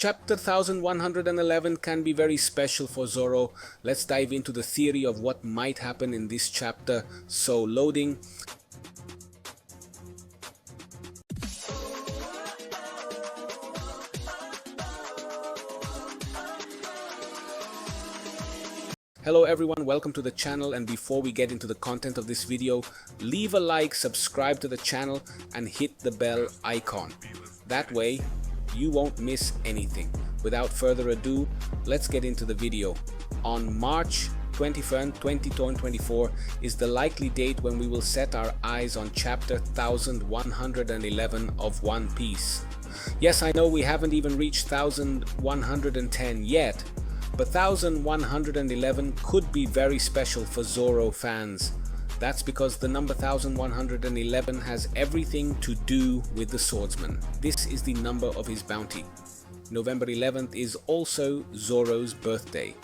Chapter 1111 can be very special for Zoro. Let's dive into the theory of what might happen in this chapter. So loading. Hello everyone, welcome to the channel, and before we get into the content of this video, leave a like, subscribe to the channel and hit the bell icon. That way you won't miss anything. Without further ado, let's get into the video. On March 21st, 2024 is the likely date when we will set our eyes on chapter 1111 of One Piece. Yes, I know we haven't even reached 1110 yet, but 1111 could be very special for Zoro fans. That's because the number 1111 has everything to do with the swordsman. This is the number of his bounty. November 11th is also Zoro's birthday.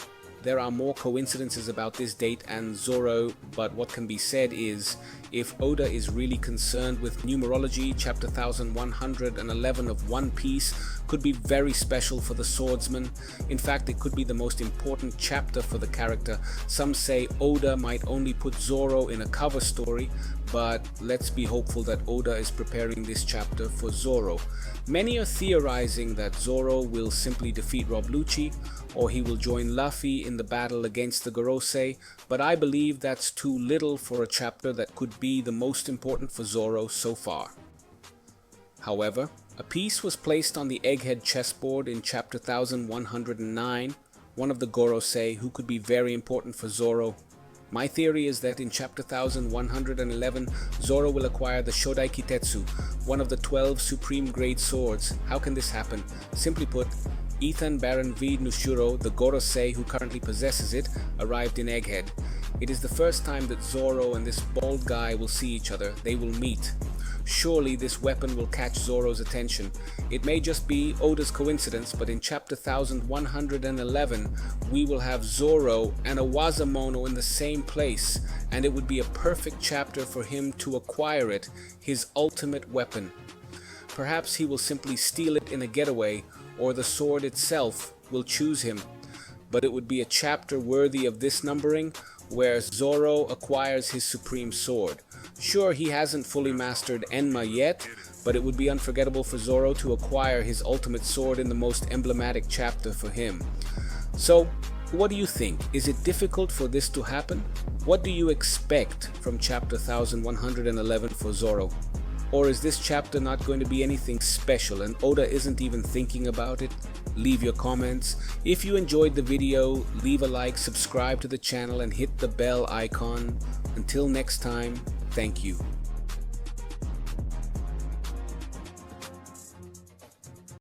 There are more coincidences about this date and Zoro, but what can be said is, if Oda is really concerned with numerology, chapter 1111 of One Piece could be very special for the swordsman. In fact, it could be the most important chapter for the character. Some say Oda might only put Zoro in a cover story, but let's be hopeful that Oda is preparing this chapter for Zoro. Many are theorizing that Zoro will simply defeat Rob Lucci, or he will join Luffy in the battle against the Gorosei, but I believe that's too little for a chapter that could be the most important for Zoro so far. However, a piece was placed on the Egghead chessboard in chapter 1109, one of the Gorosei who could be very important for Zoro. My theory is that in chapter 1111, Zoro will acquire the Shodai Kitetsu, one of the 12 supreme grade swords. How can this happen? Simply put, Ethan Baron V. Nushuro, the Gorosei who currently possesses it, arrived in Egghead. It is the first time that Zoro and this bald guy will see each other. They will meet. Surely this weapon will catch Zoro's attention. It may just be Oda's coincidence, but in chapter 1111 we will have Zoro and a Wazamono in the same place, and it would be a perfect chapter for him to acquire it, his ultimate weapon. Perhaps he will simply steal it in a getaway, or the sword itself will choose him. But it would be a chapter worthy of this numbering, where Zoro acquires his supreme sword. Sure, he hasn't fully mastered Enma yet, but it would be unforgettable for Zoro to acquire his ultimate sword in the most emblematic chapter for him. So, what do you think? Is it difficult for this to happen? What do you expect from chapter 1111 for Zoro? Or is this chapter not going to be anything special and Oda isn't even thinking about it? Leave your comments. If you enjoyed the video, leave a like, subscribe to the channel and hit the bell icon. Until next time, thank you.